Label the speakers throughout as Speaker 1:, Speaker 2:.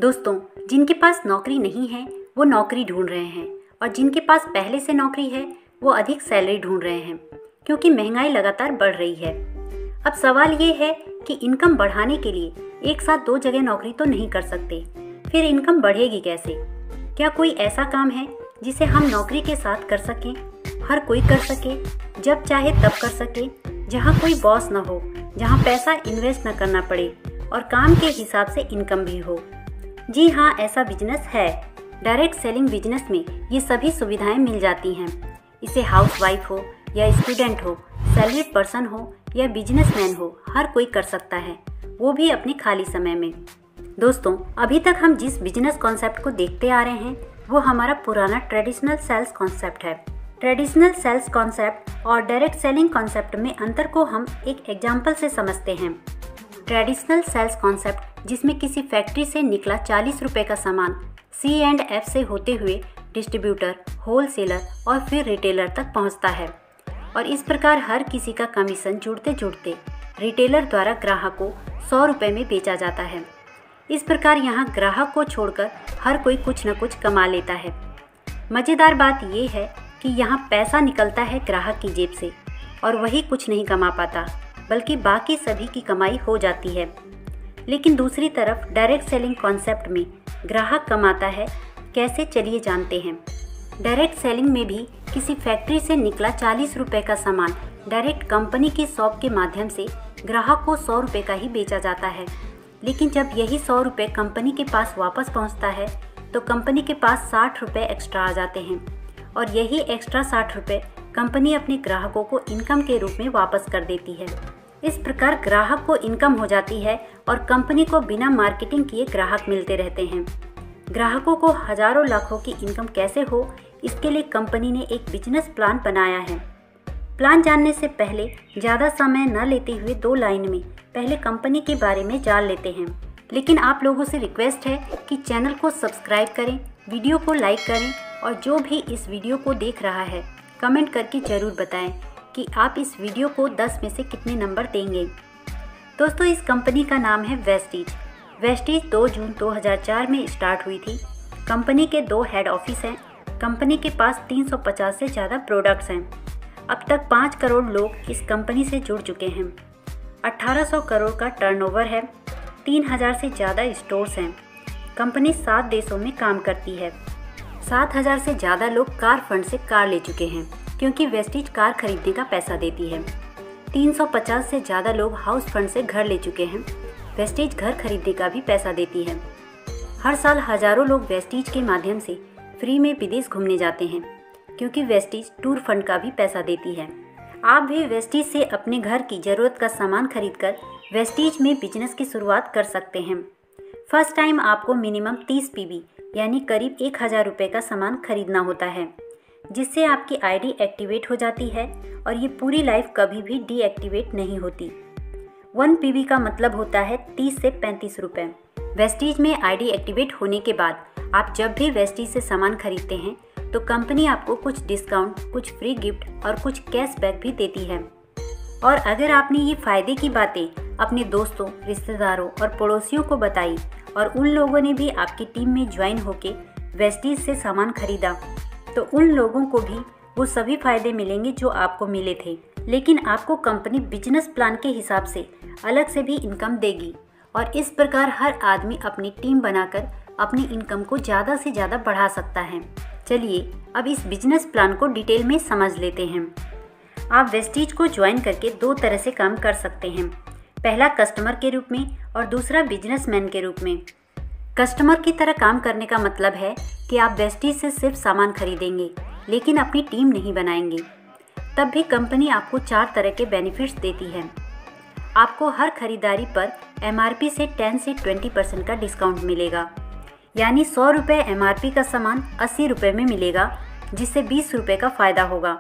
Speaker 1: दोस्तों, जिनके पास नौकरी नहीं है वो नौकरी ढूंढ रहे हैं और जिनके पास पहले से नौकरी है वो अधिक सैलरी ढूंढ रहे हैं क्योंकि महंगाई लगातार बढ़ रही है। अब सवाल ये है कि इनकम बढ़ाने के लिए एक साथ दो जगह नौकरी तो नहीं कर सकते, फिर इनकम बढ़ेगी कैसे? क्या कोई ऐसा काम है जिसे हम नौकरी के साथ कर सकें, हर कोई कर सके, जब चाहे तब कर सके, जहाँ कोई बॉस न हो, जहाँ पैसा इन्वेस्ट न करना पड़े और काम के हिसाब से इनकम भी हो? जी हाँ, ऐसा बिजनेस है। डायरेक्ट सेलिंग बिजनेस में ये सभी सुविधाएं मिल जाती हैं। इसे हाउसवाइफ हो या स्टूडेंट हो, सैलरीड पर्सन हो या बिजनेसमैन हो, हर कोई कर सकता है, वो भी अपने खाली समय में। दोस्तों, अभी तक हम जिस बिजनेस कॉन्सेप्ट को देखते आ रहे हैं वो हमारा पुराना ट्रेडिशनल सेल्स कॉन्सेप्ट है। ट्रेडिशनल सेल्स कॉन्सेप्ट और डायरेक्ट सेलिंग कॉन्सेप्ट में अंतर को हम एक एग्जाम्पल से समझते हैं। ट्रेडिशनल सेल्स कॉन्सेप्ट जिसमें किसी फैक्ट्री से निकला 40 रुपये का सामान C&F से होते हुए डिस्ट्रीब्यूटर, होलसेलर और फिर रिटेलर तक पहुंचता है और इस प्रकार हर किसी का कमीशन जुड़ते जुड़ते रिटेलर द्वारा ग्राहक को 100 रुपये में बेचा जाता है। इस प्रकार यहाँ ग्राहक को छोड़कर हर कोई कुछ न कुछ कमा लेता है। मज़ेदार बात यह है कि यहाँ पैसा निकलता है ग्राहक की जेब से और वही कुछ नहीं कमा पाता, बल्कि बाकी सभी की कमाई हो जाती है। लेकिन दूसरी तरफ डायरेक्ट सेलिंग कॉन्सेप्ट में ग्राहक कमाता है कैसे, चलिए जानते हैं। डायरेक्ट सेलिंग में भी किसी फैक्ट्री से निकला 40 रुपये का सामान डायरेक्ट कंपनी की शॉप के माध्यम से ग्राहक को 100 रुपये का ही बेचा जाता है। लेकिन जब यही 100 रुपये कंपनी के पास वापस पहुंचता है तो कंपनी के पास 60 रुपये एक्स्ट्रा आ जाते हैं और यही एक्स्ट्रा 60 रुपये कंपनी अपने ग्राहकों को इनकम के रूप में वापस कर देती है। इस प्रकार ग्राहक को इनकम हो जाती है और कंपनी को बिना मार्केटिंग किए ग्राहक मिलते रहते हैं। ग्राहकों को हजारों लाखों की इनकम कैसे हो, इसके लिए कंपनी ने एक बिजनेस प्लान बनाया है। प्लान जानने से पहले ज़्यादा समय न लेते हुए 2 लाइन में पहले कंपनी के बारे में जान लेते हैं। लेकिन आप लोगों से रिक्वेस्ट है कि चैनल को सब्सक्राइब करें, वीडियो को लाइक करें और जो भी इस वीडियो को देख रहा है कमेंट करके ज़रूर बताएं कि आप इस वीडियो को 10 में से कितने नंबर देंगे। दोस्तों, इस कंपनी का नाम है वेस्टीज। वेस्टीज 2 जून 2004 में स्टार्ट हुई थी। कंपनी के 2 हेड ऑफिस हैं। कंपनी के पास 350 से ज़्यादा प्रोडक्ट्स हैं। अब तक 5 करोड़ लोग इस कंपनी से जुड़ चुके हैं। 1800 करोड़ का टर्नओवर है। 3000 से ज़्यादा स्टोर्स हैं। कंपनी 7 देशों में काम करती है। 7000 से ज़्यादा लोग कार फंड से कार ले चुके हैं क्योंकि वेस्टीज कार खरीदने का पैसा देती है। 350 से ज़्यादा लोग हाउस फंड से घर ले चुके हैं। वेस्टीज घर खरीदने का भी पैसा देती है। हर साल हज़ारों लोग वेस्टीज के माध्यम से फ्री में विदेश घूमने जाते हैं क्योंकि वेस्टीज टूर फंड का भी पैसा देती है। आप भी वेस्टीज से अपने घर की ज़रूरत का सामान खरीदकर वेस्टीज में बिजनेस की शुरुआत कर सकते हैं। फर्स्ट टाइम आपको मिनिमम 30 PV यानी करीब 1000 रुपये का सामान खरीदना होता है, जिससे आपकी आईडी एक्टिवेट हो जाती है और ये पूरी लाइफ कभी भी डीएक्टिवेट नहीं होती। 1 PV का मतलब होता है 30 से 35 रुपये। वेस्टीज में आईडी एक्टिवेट होने के बाद आप जब भी वेस्टीज से सामान खरीदते हैं तो कंपनी आपको कुछ डिस्काउंट, कुछ फ्री गिफ्ट और कुछ कैशबैक भी देती है। और अगर आपने ये फ़ायदे की बातें अपने दोस्तों, रिश्तेदारों और पड़ोसियों को बताई और उन लोगों ने भी आपकी टीम में ज्वाइन होके वेस्टीज से सामान खरीदा तो उन लोगों को भी वो सभी फ़ायदे मिलेंगे जो आपको मिले थे। लेकिन आपको कंपनी बिजनेस प्लान के हिसाब से अलग से भी इनकम देगी और इस प्रकार हर आदमी अपनी टीम बनाकर अपनी इनकम को ज़्यादा से ज़्यादा बढ़ा सकता है। चलिए अब इस बिजनेस प्लान को डिटेल में समझ लेते हैं। आप वेस्टीज को ज्वाइन करके 2 तरह से काम कर सकते हैं। पहला कस्टमर के रूप में और दूसरा बिजनेसमैन के रूप में। कस्टमर की तरह काम करने का मतलब है कि आप वेस्टीज से सिर्फ सामान खरीदेंगे लेकिन अपनी टीम नहीं बनाएंगे। तब भी कंपनी आपको 4 तरह के बेनिफिट्स देती है। आपको हर खरीदारी पर MRP से 10 से 20% का डिस्काउंट मिलेगा, यानी 100 रुपये MRP का सामान 80 रुपये में मिलेगा, जिससे 20 रुपये का फ़ायदा होगा।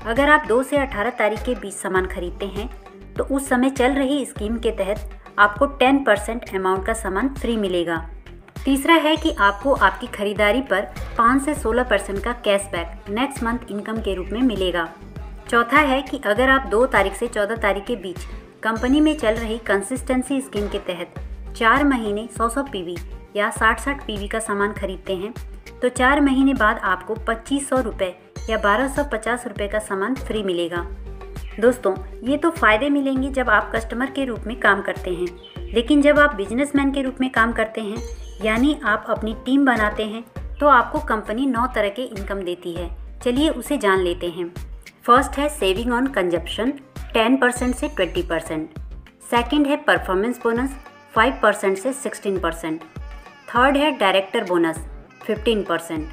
Speaker 1: अगर आप 2 से 18 तारीख के बीच सामान खरीदते हैं तो उस समय चल रही स्कीम के तहत आपको 10% अमाउंट का सामान फ्री मिलेगा। तीसरा है कि आपको आपकी खरीदारी पर 5 से 16% का कैशबैक नेक्स्ट मंथ इनकम के रूप में मिलेगा। चौथा है कि अगर आप 2 तारीख से 14 तारीख के बीच कंपनी में चल रही कंसिस्टेंसी स्कीम के तहत 4 महीने 100 PV या 60-60 पीवी का सामान खरीदते हैं तो 4 महीने बाद आपको 2500 रुपये या 1250 रुपये का सामान फ्री मिलेगा। दोस्तों, ये तो फ़ायदे मिलेंगे जब आप कस्टमर के रूप में काम करते हैं, लेकिन जब आप बिजनेसमैन के रूप में काम करते हैं यानी आप अपनी टीम बनाते हैं तो आपको कंपनी 9 तरह के इनकम देती है। चलिए उसे जान लेते हैं। फर्स्ट है सेविंग ऑन कंजप्शन 10% से 20%। सेकंड है परफॉर्मेंस बोनस 5% से 16%। थर्ड है डायरेक्टर बोनस 15%।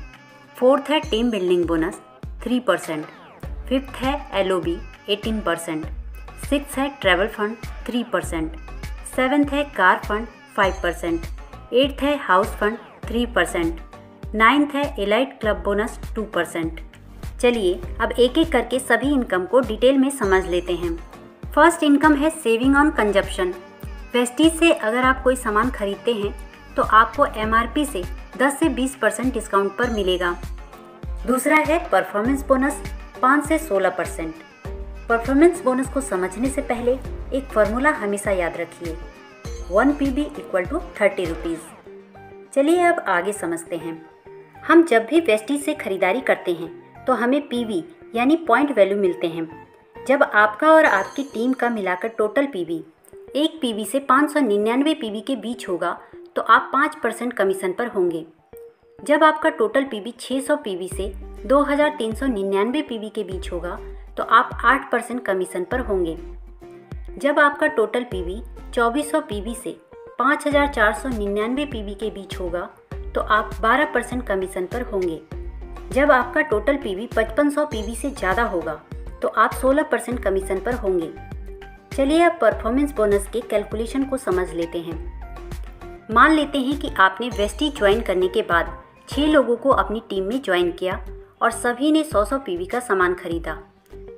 Speaker 1: फोर्थ है टीम बिल्डिंग बोनस 3%। फिफ्थ है LOB 18%। सिक्स है ट्रैवल फंड 3%। सेवन्थ है कार फंड 5%। एट्थ है हाउस फंड 3%। नाइन्थ है एलाइट क्लब बोनस 2%। चलिए अब एक एक करके सभी इनकम को डिटेल में समझ लेते हैं। फर्स्ट इनकम है सेविंग ऑन कंजप्शन। वेस्टीज से अगर आप कोई सामान खरीदते हैं तो आपको MRP से 10 से 20% डिस्काउंट पर मिलेगा। दूसरा है परफॉर्मेंस बोनस 5 से 16%। परफॉर्मेंस बोनस को समझने से पहले एक फार्मूला हमेशा याद रखिए, 1 PV = 30 रुपीज़। चलिए अब आगे समझते हैं। हम जब भी वेस्टीज से खरीदारी करते हैं तो हमें PV यानी पॉइंट वैल्यू मिलते हैं। जब आपका और आपकी टीम का मिलाकर टोटल PV 1 PV से 599 PV के बीच होगा तो आप 5% कमीशन पर होंगे। जब आपका टोटल PV 600 PV से 2399 PV के बीच होगा तो आप 8% कमीशन पर होंगे। जब आपका टोटल PV 2400 PV से 5499 PV के बीच होगा तो आप 12% कमीशन पर होंगे। जब आपका टोटल PV 5500 PV से ज़्यादा होगा तो आप 16% कमीशन पर होंगे। चलिए अब परफॉर्मेंस बोनस के कैलकुलेशन को समझ लेते हैं। मान लेते हैं कि आपने वेस्टीज ज्वाइन करने के बाद 6 लोगों को अपनी टीम में ज्वाइन किया और सभी ने 100 PV का सामान खरीदा,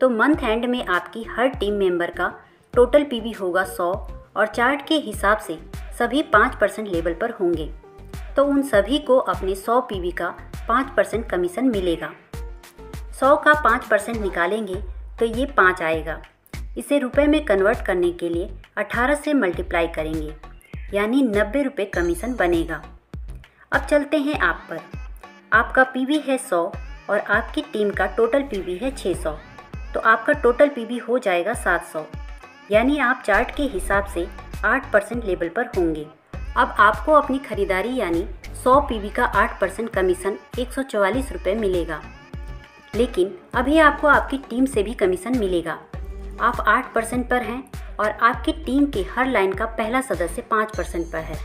Speaker 1: तो मंथ एंड में आपकी हर टीम मेंबर का टोटल PV होगा 100 और चार्ट के हिसाब से सभी 5% लेवल पर होंगे, तो उन सभी को अपने 100 PV का 5% कमीशन मिलेगा। 100 का 5% निकालेंगे तो ये 5 आएगा। इसे रुपए में कन्वर्ट करने के लिए 18 से मल्टीप्लाई करेंगे यानी 90 रुपये कमीशन बनेगा। अब चलते हैं आप पर। आपका PV है 100 और आपकी टीम का टोटल PV है 600, तो आपका टोटल PV हो जाएगा 700 यानी आप चार्ट के हिसाब से 8% लेवल पर होंगे। अब आपको अपनी खरीदारी यानी 100 PV का 8% कमीशन 144 रुपये मिलेगा। लेकिन अभी आपको आपकी टीम से भी कमीशन मिलेगा। आप 8% पर हैं और आपकी टीम के हर लाइन का पहला सदस्य 5% पर है,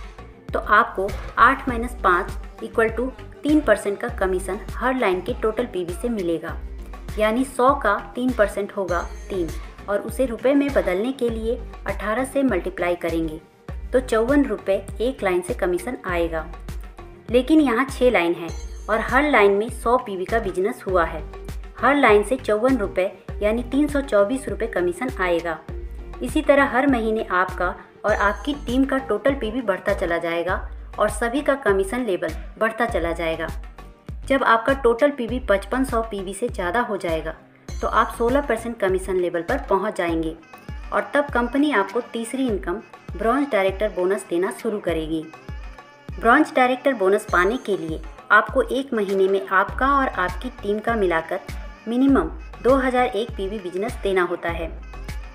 Speaker 1: तो आपको 8 - 5 = 3% का कमीशन हर लाइन के टोटल PV से मिलेगा। यानी 100 का 3% होगा 3 और उसे रुपए में बदलने के लिए 18 से मल्टीप्लाई करेंगे तो 54 रुपये एक लाइन से कमीशन आएगा। लेकिन यहाँ 6 लाइन है और हर लाइन में 100 PV का बिजनेस हुआ है। हर लाइन से 54 रुपये यानी 324 रुपये कमीशन आएगा। इसी तरह हर महीने आपका और आपकी टीम का टोटल PV बढ़ता चला जाएगा और सभी का कमीशन लेवल बढ़ता चला जाएगा। जब आपका टोटल PV 5500 PV से ज़्यादा हो जाएगा तो आप 16% कमीशन लेवल पर पहुंच जाएंगे और तब कंपनी आपको तीसरी इनकम ब्रॉन्ज डायरेक्टर बोनस देना शुरू करेगी। ब्रॉन्ज डायरेक्टर बोनस पाने के लिए आपको 1 महीने में आपका और आपकी टीम का मिलाकर मिनिमम 2001 PV बिजनेस देना होता है।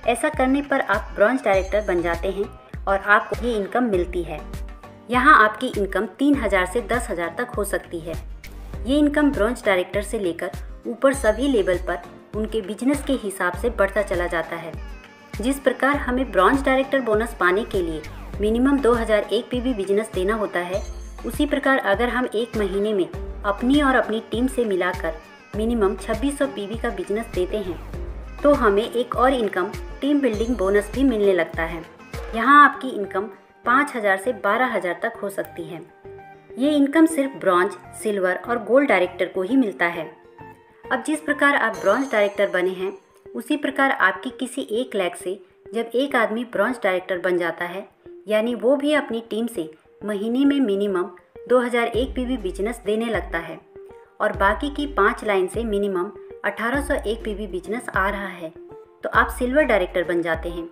Speaker 1: ऐसा करने पर आप ब्रॉन्ज डायरेक्टर बन जाते हैं और आपको ये इनकम मिलती है। यहाँ आपकी इनकम 3000 से 10,000 तक हो सकती है। ये इनकम ब्रॉन्ज डायरेक्टर से लेकर ऊपर सभी लेवल पर उनके बिजनेस के हिसाब से बढ़ता चला जाता है। जिस प्रकार हमें ब्रॉन्ज डायरेक्टर बोनस पाने के लिए मिनिमम 2001 PV बिजनेस देना होता है, उसी प्रकार अगर हम 1 महीने में अपनी और अपनी टीम से मिलाकर मिनिमम 2600 PV का बिजनेस देते हैं तो हमें एक और इनकम टीम बिल्डिंग बोनस भी मिलने लगता है। यहाँ आपकी इनकम 5000 से 12000 तक हो सकती है। ये इनकम सिर्फ ब्रॉन्ज, सिल्वर और गोल्ड डायरेक्टर को ही मिलता है। अब जिस प्रकार आप ब्रॉन्ज डायरेक्टर बने हैं उसी प्रकार आपकी किसी 1 लाख से जब एक आदमी ब्रॉन्ज डायरेक्टर बन जाता है यानी वो भी अपनी टीम से महीने में मिनिमम 2001 PV बिजनेस देने लगता है और बाकी की 5 लाइन से मिनिमम 1801 PV बिजनेस आ रहा है तो आप सिल्वर डायरेक्टर बन जाते हैं।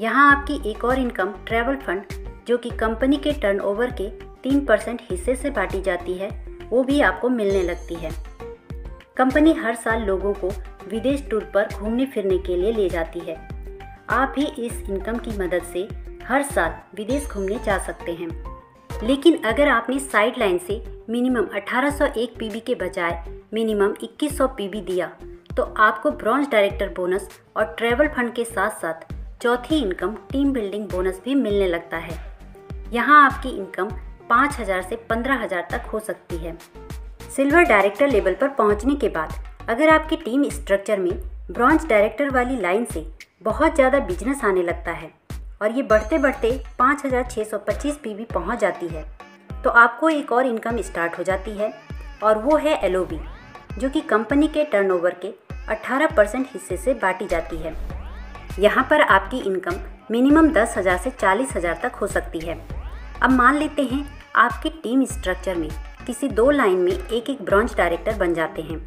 Speaker 1: यहाँ आपकी एक और इनकम ट्रैवल फंड जो कि कंपनी के टर्नओवर के 3% हिस्से से बांटी जाती है वो भी आपको मिलने लगती है। कंपनी हर साल लोगों को विदेश टूर पर घूमने फिरने के लिए ले जाती है। आप भी इस इनकम की मदद से हर साल विदेश घूमने जा सकते हैं। लेकिन अगर आपने साइड लाइन से मिनिमम 1801 पीबी के बजाय मिनिमम 2100 पीबी दिया तो आपको ब्रॉन्ज डायरेक्टर बोनस और ट्रैवल फंड के साथ साथ चौथी इनकम टीम बिल्डिंग बोनस भी मिलने लगता है। यहाँ आपकी इनकम 5000 से 15000 तक हो सकती है। सिल्वर डायरेक्टर लेवल पर पहुँचने के बाद अगर आपकी टीम स्ट्रक्चर में ब्रॉन्ज डायरेक्टर वाली लाइन से बहुत ज़्यादा बिजनेस आने लगता है और ये बढ़ते बढ़ते 5625 पीबी पहुँच जाती है तो आपको एक और इनकम स्टार्ट हो जाती है और वो है LOB, जो कि कंपनी के टर्नओवर के 18% हिस्से से बांटी जाती है। यहाँ पर आपकी इनकम मिनिमम 10,000 से 40,000 तक हो सकती है। अब मान लेते हैं आपकी टीम स्ट्रक्चर में किसी 2 लाइन में एक ब्रॉन्ज डायरेक्टर बन जाते हैं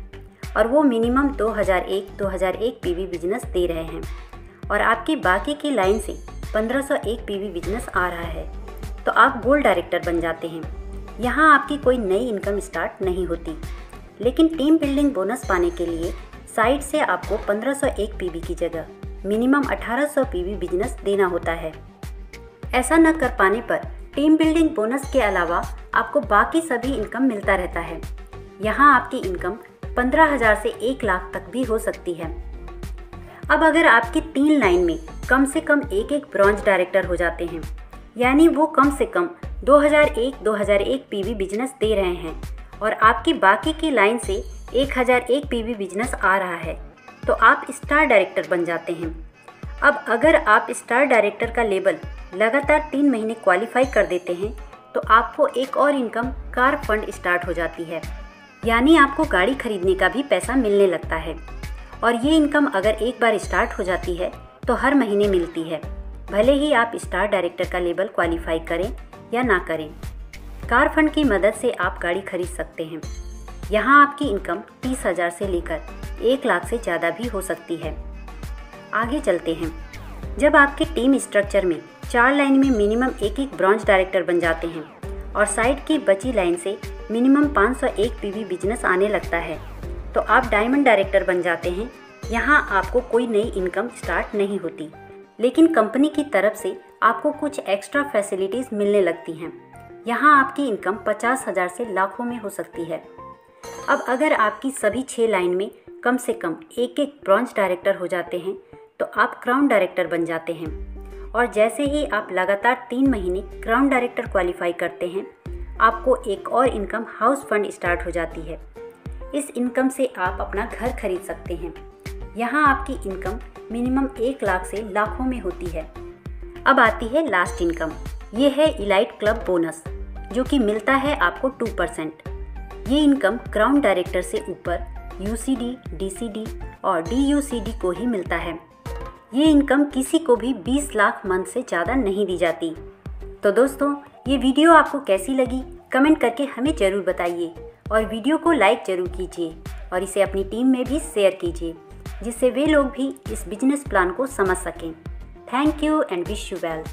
Speaker 1: और वो मिनिमम 2001 पीवी बिजनेस दे रहे हैं और आपकी बाकी की लाइन से 1501 पीवी बिजनेस आ रहा है तो आप गोल्ड डायरेक्टर बन जाते हैं। यहाँ आपकी कोई नई इनकम स्टार्ट नहीं होती, लेकिन टीम बिल्डिंग बोनस पाने के लिए साइड से आपको 1501 पीवी की जगह मिनिमम 1800 पीवी बिजनेस देना होता है। ऐसा न कर पाने पर टीम बिल्डिंग बोनस के अलावा आपको बाकी सभी इनकम मिलता रहता है। यहाँ आपकी इनकम 15,000 से 1 लाख तक भी हो सकती है। अब अगर आपकी 3 लाइन में कम से कम एक ब्रॉन्ज डायरेक्टर हो जाते हैं, यानी वो कम से कम 2001 पीवी बिजनेस दे रहे हैं और आपकी बाकी की लाइन से 1001 पीवी बिजनेस आ रहा है तो आप स्टार डायरेक्टर बन जाते हैं। अब अगर आप स्टार डायरेक्टर का लेवल लगातार 3 महीने क्वालिफाई कर देते हैं तो आपको एक और इनकम कार फंड स्टार्ट हो जाती है, यानी आपको गाड़ी खरीदने का भी पैसा मिलने लगता है। और ये इनकम अगर एक बार स्टार्ट हो जाती है तो हर महीने मिलती है, भले ही आप स्टार डायरेक्टर का लेवल क्वालिफाई करें या ना करें। कार फंड की मदद से आप गाड़ी खरीद सकते हैं। यहाँ आपकी इनकम 30,000 से लेकर 1 लाख से ज़्यादा भी हो सकती है। आगे चलते हैं। जब आपके टीम स्ट्रक्चर में 4 लाइन में मिनिमम एक ब्रॉन्ज डायरेक्टर बन जाते हैं और साइड की बची लाइन से मिनिमम 501 पीवी बिजनेस आने लगता है तो आप डायमंड डायरेक्टर बन जाते हैं। यहाँ आपको कोई नई इनकम स्टार्ट नहीं होती, लेकिन कंपनी की तरफ से आपको कुछ एक्स्ट्रा फैसिलिटीज़ मिलने लगती हैं। यहाँ आपकी इनकम 50,000 से लाखों में हो सकती है। अब अगर आपकी सभी 6 लाइन में कम से कम एक ब्रॉन्ज डायरेक्टर हो जाते हैं तो आप क्राउन डायरेक्टर बन जाते हैं और जैसे ही आप लगातार 3 महीने क्राउन डायरेक्टर क्वालिफाई करते हैं आपको एक और इनकम हाउस फंड स्टार्ट हो जाती है। इस इनकम से आप अपना घर खरीद सकते हैं। यहाँ आपकी इनकम मिनिमम 1 लाख से लाखों में होती है। अब आती है लास्ट इनकम, ये है इलाइट क्लब बोनस, जो कि मिलता है आपको 2%। ये इनकम क्राउन डायरेक्टर से ऊपर UCD, DCD और DUCD को ही मिलता है। ये इनकम किसी को भी 20 लाख मंथ से ज़्यादा नहीं दी जाती। तो दोस्तों, ये वीडियो आपको कैसी लगी कमेंट करके हमें ज़रूर बताइए और वीडियो को लाइक ज़रूर कीजिए और इसे अपनी टीम में भी शेयर कीजिए, जिससे वे लोग भी इस बिजनेस प्लान को समझ सकें। Thank you and wish you wealth.